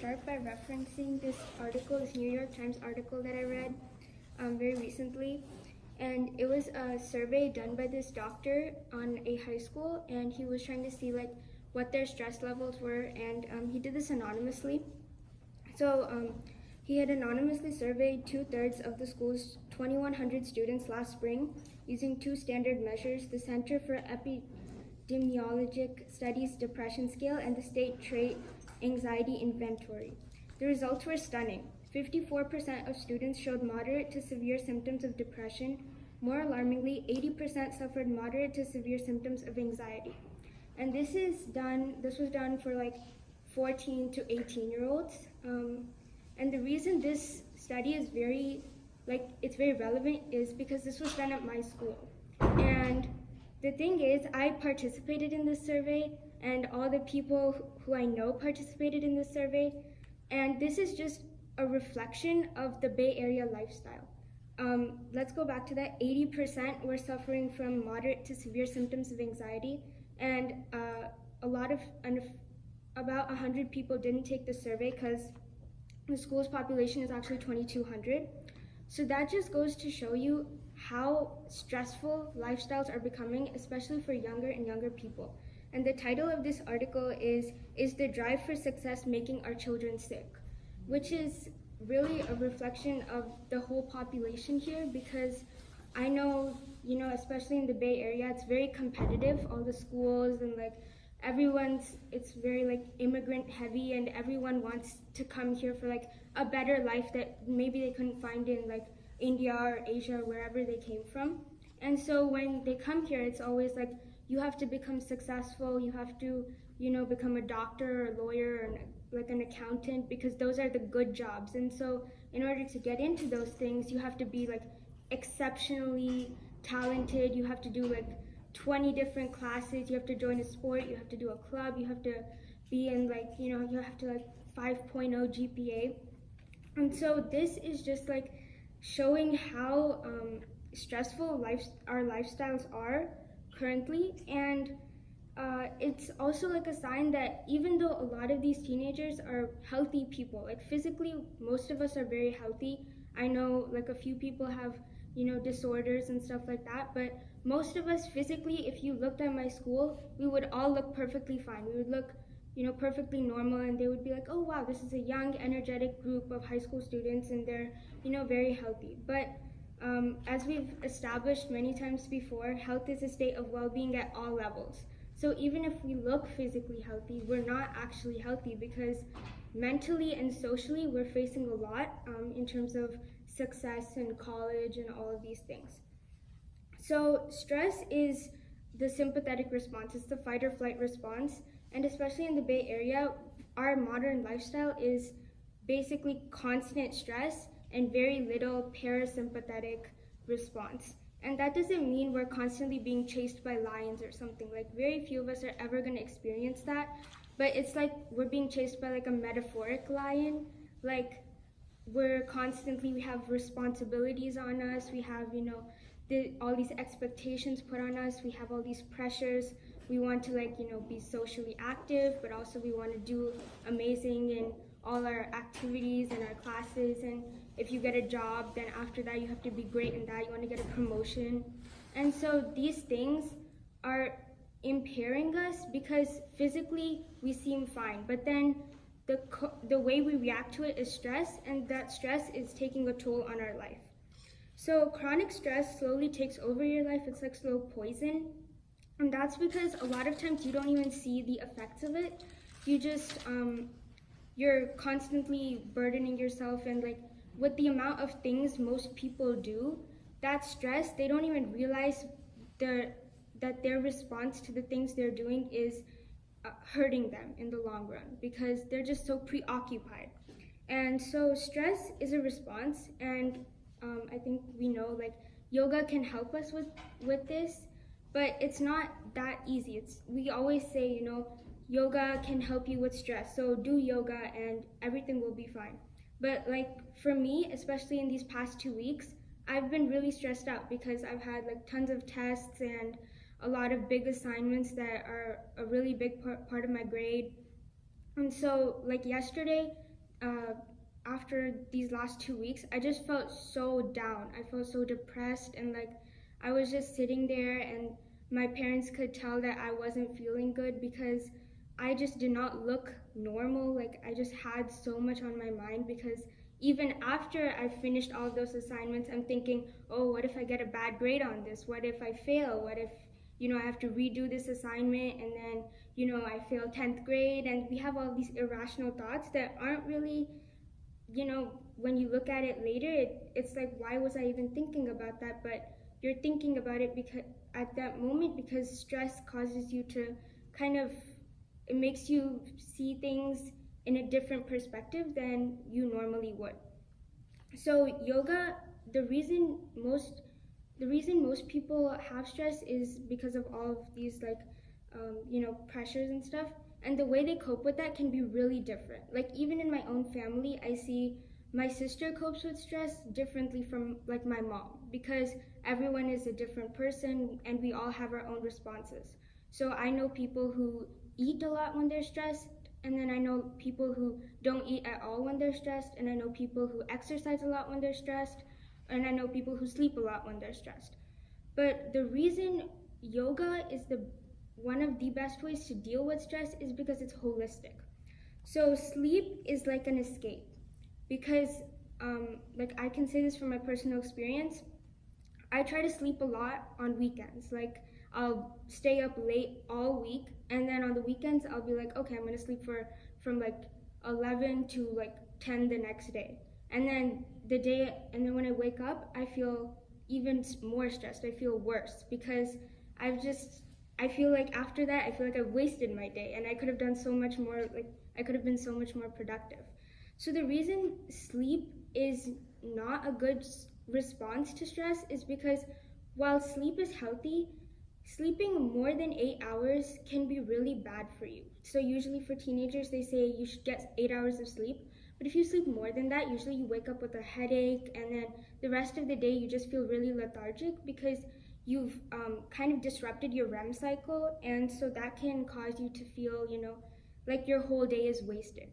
start by referencing this article, this New York Times article that I read very recently. And it was a survey done by this doctor on a high school, and he was trying to see like what their stress levels were, and he did this anonymously. So he had anonymously surveyed 2/3 of the school's 2,100 students last spring using two standard measures, the Center for Epidemiologic Studies Depression Scale and the State Trait Anxiety Inventory. The results were stunning. 54% of students showed moderate to severe symptoms of depression. More alarmingly, 80% suffered moderate to severe symptoms of anxiety. And this was done for like 14 to 18-year-olds. And the reason this study is very relevant is because this was done at my school. And the thing is, I participated in this survey, and all the people who I know participated in this survey. And this is just a reflection of the Bay Area lifestyle. Let's go back to that. 80% were suffering from moderate to severe symptoms of anxiety, and about 100 people didn't take the survey because the school's population is actually 2,200. So that just goes to show you how stressful lifestyles are becoming, especially for younger and younger people. And the title of this article is the drive for success making our children sick? Which is really a reflection of the whole population here, because I know, especially in the Bay Area, it's very competitive, all the schools, and like it's very like immigrant heavy, and everyone wants to come here for like a better life that maybe they couldn't find in like India or Asia or wherever they came from. And so when they come here, it's always like you have to become successful, you have to, become a doctor or a lawyer or like an accountant, because those are the good jobs. And so in order to get into those things, you have to be like exceptionally talented, you have to do like 20 different classes, you have to join a sport, you have to do a club, you have to be in like, you have to like 5.0 GPA. And so this is just like showing how stressful our lifestyles are currently. And it's also like a sign that even though a lot of these teenagers are healthy people, like physically most of us are very healthy. I know like a few people have disorders and stuff like that, but most of us physically, if you looked at my school, we would all look perfectly fine. We would look perfectly normal, and they would be like, oh wow, this is a young, energetic group of high school students, and they're very healthy. But as we've established many times before, health is a state of well-being at all levels. So even if we look physically healthy, we're not actually healthy, because mentally and socially we're facing a lot in terms of success in college and all of these things. So stress is the sympathetic response, it's the fight or flight response, and especially in the Bay Area, our modern lifestyle is basically constant stress and very little parasympathetic response. And that doesn't mean we're constantly being chased by lions or something. Like, very few of us are ever going to experience that, but it's like we're being chased by like a metaphoric lion. Like, we have responsibilities on us, we have all these expectations put on us, we have all these pressures. We want to be socially active, but also we want to do amazing in all our activities and our classes. And if you get a job, then after that you have to be great in that, you want to get a promotion. And so these things are impairing us, because physically we seem fine, but then the way we react to it is stress, and that stress is taking a toll on our life. So chronic stress slowly takes over your life. It's like slow poison. And that's because a lot of times you don't even see the effects of it. You just, you're constantly burdening yourself, and like with the amount of things most people do, that stress, they don't even realize that their response to the things they're doing is hurting them in the long run, because they're just so preoccupied. And so stress is a response, and I think we know like yoga can help us with this, but it's not that easy. We always say, yoga can help you with stress, so do yoga and everything will be fine. But like for me, especially in these past 2 weeks, I've been really stressed out because I've had like tons of tests and a lot of big assignments that are a really big part of my grade. And so like yesterday, uh, after these last 2 weeks, I just felt so down. I felt so depressed, and like I was just sitting there, and my parents could tell that I wasn't feeling good because I just did not look normal. Like I just had so much on my mind because even after I finished all of those assignments, I'm thinking, oh, what if I get a bad grade on this? What if I fail? What if, I have to redo this assignment and then, I fail 10th grade? And we have all these irrational thoughts that aren't really, when you look at it later, it's like, why was I even thinking about that? But you're thinking about it because at that moment, because stress causes you to kind of, it makes you see things in a different perspective than you normally would. So yoga, the reason most the reason most people have stress is because of all of these like pressures and stuff, and the way they cope with that can be really different. Like even in my own family, I see my sister copes with stress differently from like my mom, because everyone is a different person and we all have our own responses. So I know people who eat a lot when they're stressed, and then I know people who don't eat at all when they're stressed, and I know people who exercise a lot when they're stressed, and I know people who sleep a lot when they're stressed. But the reason yoga is the one of the best ways to deal with stress is because it's holistic. So sleep is like an escape, because like I can say this from my personal experience. I try to sleep a lot on weekends. Like I'll stay up late all week, and then on the weekends I'll be like, okay, I'm gonna sleep from like 11 to like 10 the next day. And then when I wake up, I feel even more stressed. I feel worse because I feel like after that, I feel like I've wasted my day, and I could have done so much more. Like I could have been so much more productive. So the reason sleep is not a good response to stress is because while sleep is healthy, sleeping more than 8 hours can be really bad for you. So usually for teenagers, they say you should get 8 hours of sleep. But if you sleep more than that, usually you wake up with a headache, and then the rest of the day you just feel really lethargic because you've kind of disrupted your REM cycle, and so that can cause you to feel, like your whole day is wasted.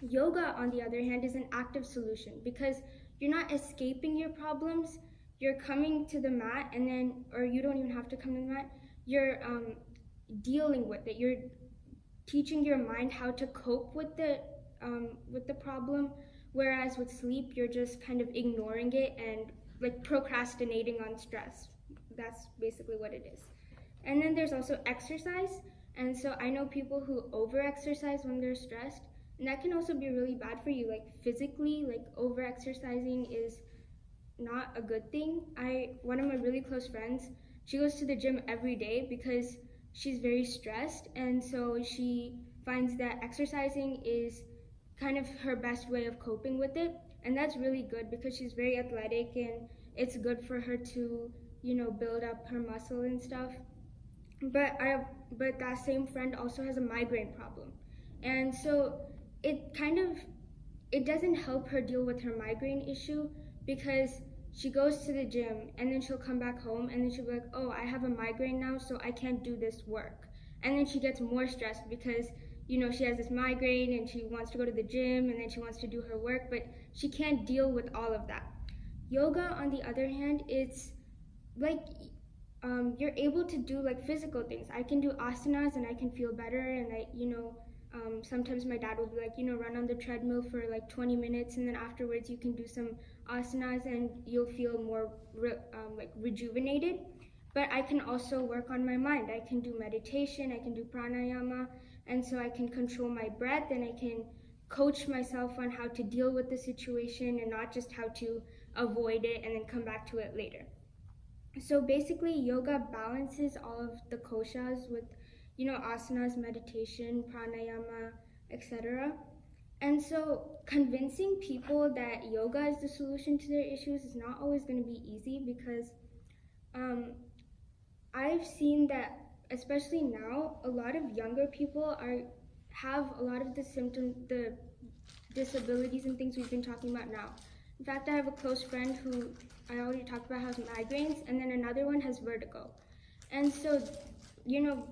Yoga, on the other hand, is an active solution because you're not escaping your problems. You're coming to the mat, and then, or you don't even have to come to the mat. You're dealing with it. You're teaching your mind how to cope with the problem. Whereas with sleep, you're just kind of ignoring it and like procrastinating on stress. That's basically what it is. And then there's also exercise. And so I know people who over-exercise when they're stressed, and that can also be really bad for you. Like physically, like over-exercising is not a good thing. One of my really close friends, she goes to the gym every day because she's very stressed, and so she finds that exercising is kind of her best way of coping with it, and that's really good because she's very athletic, and it's good for her to build up her muscle and stuff. But that same friend also has a migraine problem, and so it doesn't help her deal with her migraine issue because she goes to the gym and then she'll come back home and then she'll be like, oh, I have a migraine now, so I can't do this work. And then she gets more stressed because she has this migraine and she wants to go to the gym and then she wants to do her work, but she can't deal with all of that. Yoga, on the other hand, it's like you're able to do like physical things. I can do asanas and I can feel better, and sometimes my dad will be like, run on the treadmill for like 20 minutes, and then afterwards you can do some asanas and you'll feel more like rejuvenated. But I can also work on my mind. I can do meditation, I can do pranayama, and so I can control my breath, and I can coach myself on how to deal with the situation and not just how to avoid it and then come back to it later. So basically, yoga balances all of the koshas with asanas, meditation, pranayama, etc. And so convincing people that yoga is the solution to their issues is not always going to be easy because I've seen that, especially now, a lot of younger people have a lot of the symptoms, the disabilities and things we've been talking about now. In fact, I have a close friend who I already talked about has migraines, and then another one has vertigo. And so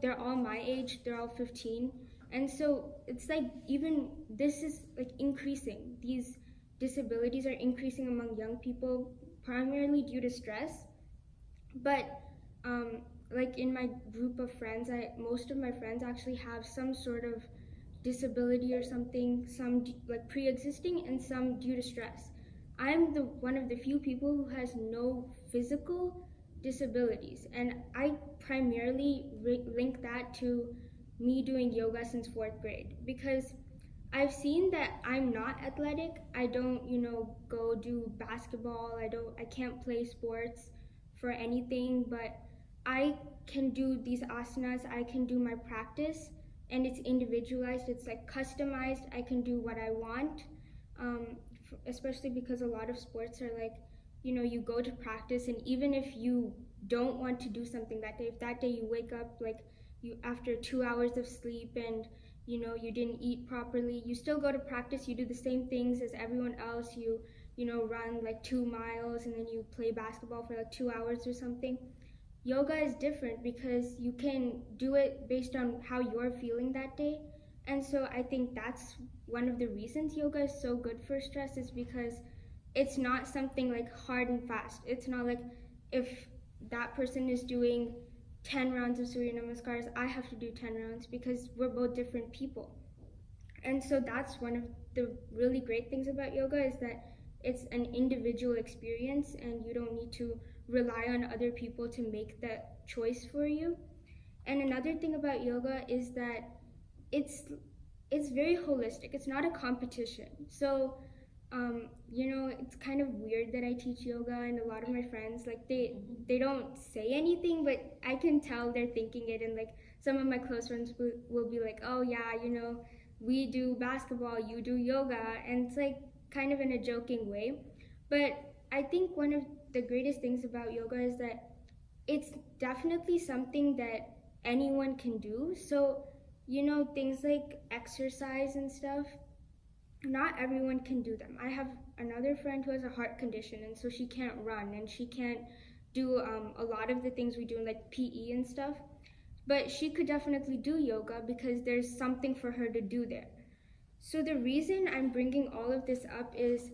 they're all my age, they're all 15, And so it's like even this is like increasing. These disabilities are increasing among young people primarily due to stress. But like in my group of friends, most of my friends actually have some sort of disability or something, some like pre-existing and some due to stress. I'm the one of the few people who has no physical disabilities, and I primarily link that to me doing yoga since 4th grade, because I've seen that I'm not athletic. I don't, go do basketball. I can't play sports for anything, but I can do these asanas. I can do my practice, and it's individualized. It's like customized. I can do what I want, especially because a lot of sports are like, you go to practice, and even if you don't want to do something that day, if that day you wake up like you after 2 hours of sleep and you didn't eat properly, you still go to practice. You do the same things as everyone else. You run like 2 miles, and then you play basketball for like 2 hours or something. Yoga is different because you can do it based on how you're feeling that day. And so I think that's one of the reasons yoga is so good for stress, is because it's not something like hard and fast. It's not like if that person is doing 10 rounds of Surya Namaskars, I have to do 10 rounds, because we're both different people. And so that's one of the really great things about yoga, is that it's an individual experience and you don't need to rely on other people to make that choice for you. And another thing about yoga is that it's very holistic. It's not a competition. So it's kind of weird that I teach yoga, and a lot of my friends, like, they don't say anything, but I can tell they're thinking it, and like some of my close friends will be like, oh yeah, we do basketball, you do yoga, and it's like kind of in a joking way. But I think one of the greatest things about yoga is that it's definitely something that anyone can do. So things like exercise and stuff, not everyone can do them. I have another friend who has a heart condition, and so she can't run and she can't do a lot of the things we do in like PE and stuff. But she could definitely do yoga because there's something for her to do there. So the reason I'm bringing all of this up is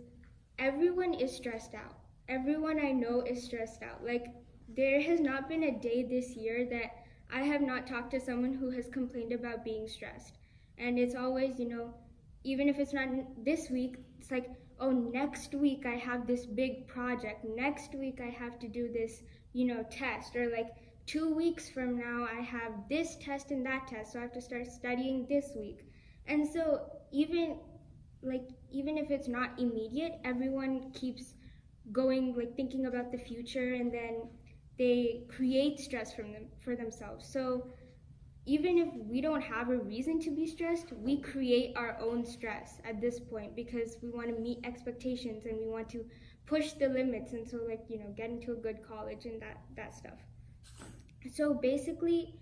everyone is stressed out. Everyone I know is stressed out. Like, there has not been a day this year that I have not talked to someone who has complained about being stressed. And it's always, even if it's not this week, it's like, oh, next week I have this big project. Next week I have to do this, test. Or like 2 weeks from now I have this test and that test, so I have to start studying this week. And so even if it's not immediate, everyone keeps going, like thinking about the future, and then they create stress for themselves. So even if we don't have a reason to be stressed, we create our own stress at this point, because we want to meet expectations and we want to push the limits, and so get into a good college and that stuff. So basically,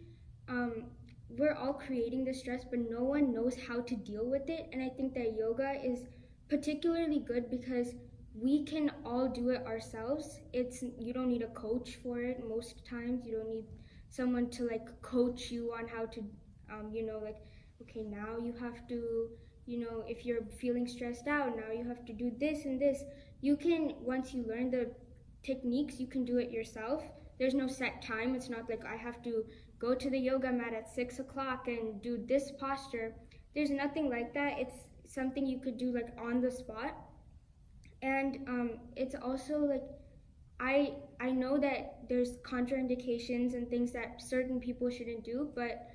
we're all creating the stress, but no one knows how to deal with it. And I think that yoga is particularly good because we can all do it ourselves. You don't need a coach for it most times. You don't need someone to like coach you on how to okay, now you have to, if you're feeling stressed out, now you have to do this and this. You can, once you learn the techniques, you can do it yourself. There's no set time. It's not like I have to go to the yoga mat at 6 o'clock and do this posture. There's nothing like that. It's something you could do like on the spot. And it's also like, I know that there's contraindications and things that certain people shouldn't do, but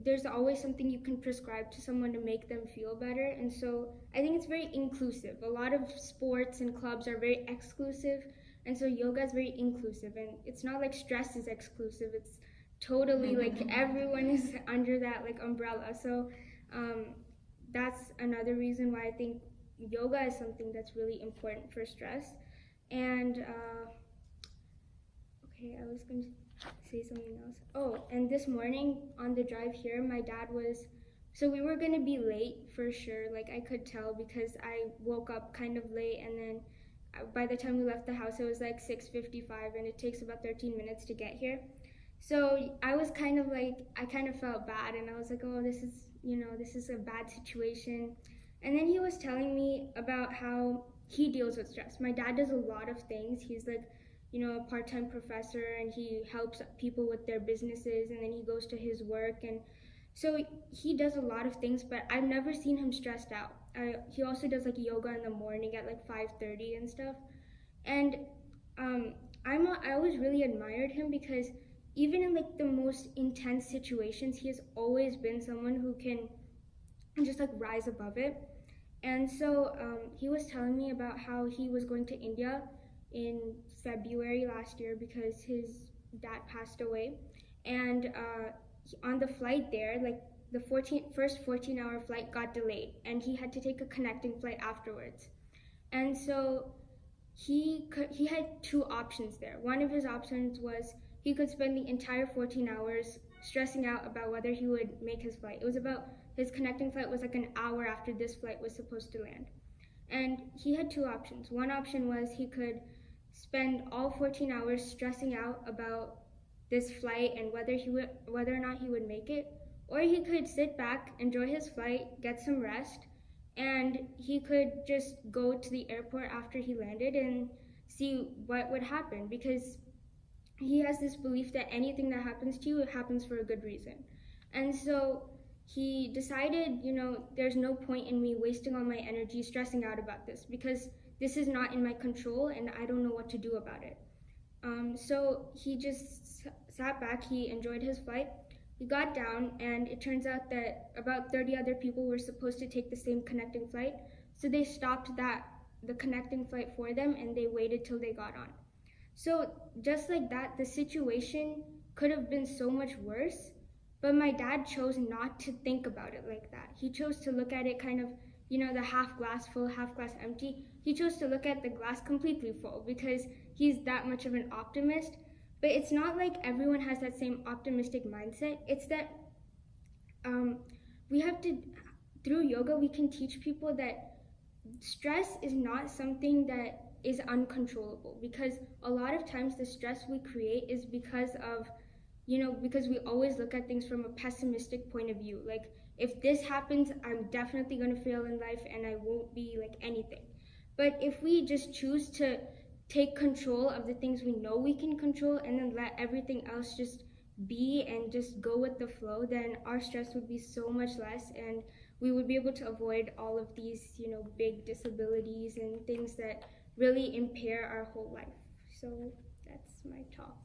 there's always something you can prescribe to someone to make them feel better. And so I think it's very inclusive. A lot of sports and clubs are very exclusive, and so yoga is very inclusive. And it's not like stress is exclusive. It's totally like everyone is under that like umbrella. So that's another reason why I think yoga is something that's really important for stress. And okay, I was going to say something else. Oh, and this morning on the drive here, my dad so we were going to be late for sure. Like, I could tell because I woke up kind of late, and then by the time we left the house, it was like 6:55, and it takes about 13 minutes to get here. So I was kind of like, I kind of felt bad, and I was like, oh, this is this is a bad situation. And then he was telling me about how he deals with stress. My dad does a lot of things. He's like, a part-time professor, and he helps people with their businesses, and then he goes to his work. And so he does a lot of things, but I've never seen him stressed out. He also does like yoga in the morning at like 5:30 and stuff. And I always really admired him because even in like the most intense situations, he has always been someone who can just like rise above it. And so he was telling me about how he was going to India in February last year because his dad passed away. And on the flight there, like the first 14-hour flight got delayed, and he had to take a connecting flight afterwards. And so he had two options there. One of his options was he could spend the entire 14 hours stressing out about whether he would make his flight. It was about, his connecting flight was like an hour after this flight was supposed to land. And he had two options. One option was he could spend all 14 hours stressing out about this flight and whether or not he would make it, or he could sit back, enjoy his flight, get some rest, and he could just go to the airport after he landed and see what would happen, because he has this belief that anything that happens to you, it happens for a good reason. And so he decided, there's no point in me wasting all my energy stressing out about this, because this is not in my control and I don't know what to do about it. So he just sat back, he enjoyed his flight. He got down, and it turns out that about 30 other people were supposed to take the same connecting flight. So they stopped the connecting flight for them, and they waited till they got on. So just like that, the situation could have been so much worse, but my dad chose not to think about it like that. He chose to look at it kind of, the half glass full, half glass empty. He chose to look at the glass completely full because he's that much of an optimist. But it's not like everyone has that same optimistic mindset. It's that we have to, through yoga, we can teach people that stress is not something that is uncontrollable, because a lot of times the stress we create is because of, because we always look at things from a pessimistic point of view. Like, if this happens, I'm definitely going to fail in life and I won't be like anything. But if we just choose to take control of the things we know we can control and then let everything else just be and just go with the flow, then our stress would be so much less, and we would be able to avoid all of these, big disabilities and things that really impair our whole life. So that's my talk.